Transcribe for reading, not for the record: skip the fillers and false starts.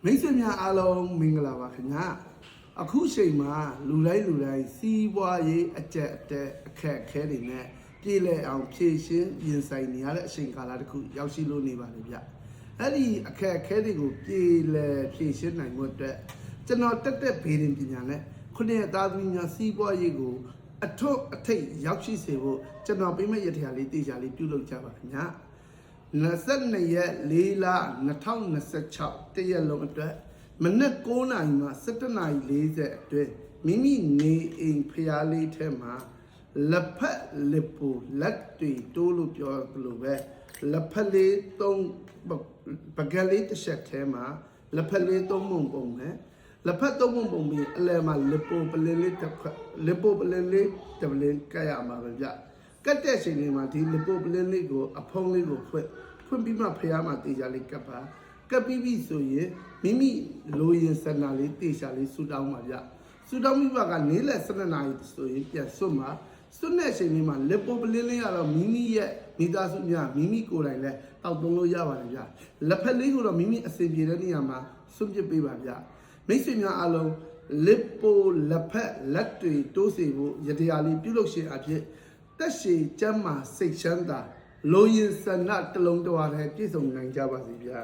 မိတ်ဆွေများအားလုံးမင်္ဂလာပါခင်ဗျာအခုချိန်မှာလူတိုင်းစီးပွားရေးအကျက်အတက်အခက်အခဲတွေနဲ့ပြည်လဲအောင်ဖြည့်ရှင်းရင်ဆိုင်နေရတဲ့အချိန်ကာလတစ်ခုရောက်ရှိလို့နေပါလေဗျအဲ့ဒီအခက်အခဲတွေကိုပြည်လဲဖြည့်ရှင်းနိုင်မှုအတွက်ကျွန်တော်တက်ဘေးရင်ပညာနဲ့ခုနှစ်သားသမီးများစီးပွားရေးကိုအထွတ်အထိပ်ရောက်ရှိစေဖို့ကျွန်တော်ပေးမဲ့ရတရားလေးတေချာလေးပြုလုပ်ကြပါခင်ဗျာ22ရက်4လ2026တရက်လုံးအတွက်မနက်9နာရီမှ17:40အတွင်းမိမိနေအိမ်ဖျားလေးထဲမှာလက်ဖက်လက်ပူလက်တွေတိုးလို့ပြောလို့ပဲလက်ဖက်လေး3ပကလေးတစ်ချက်ထဲမှာလက်ဖက်လေး3ပုံပုံနဲ့လက်ဖက်3ပုံပြီးအလဲမှာလက်ပူပလင်းလေးတစ်ခွက်လက်ပူပလင်းလေးတစ်ပလင်းကတ်ရမှာပဲဗျကတ်တဲ့ချိန်လေးမှာဒီလက်ပူပလင်းလေးကိုအဖုံးလေးကိုဖွင့်ပြီးမှဖျားမှာတေချာလေးကတ်ပါကပ်ပြီးပြီဆိုရင်မိမိလိုရင်စန္ဒာလေးတေချာလေးဆူတောင်းပါဗျဆူတောင်းပြီးပါကနေ့လယ်12နာရီဆိုရင်ပြန်ဆွတ်မှာဆွတ်တဲ့အချိန်လေးမှာလက်ပေါ်ပလင်းလေးကတော့မိမိရဲ့မိသားစုများမိမိကိုယ်တိုင်လည်းတောက်သုံးလို့ရပါတယ်ဗျလက်ဖက်လေးကိုတော့မိမိအစဉ်ပြေတဲ့နေရာမှာဆွတ်ပစ်ပေးပါဗျမိတ်ဆွေများအားလုံးလက်ပေါ်လက်ဖက်လက်တွေတိုးစေဖို့ရတရားလေးပြုလုပ်ခြင်းအဖြစ်တက်ရှည်ကျမ်းမာစိတ်ချမ်းသာလိုရင်စန္ဒတလုံးတော်ရဲပြည့်စုံနိုင်ကြပါစေဗျာ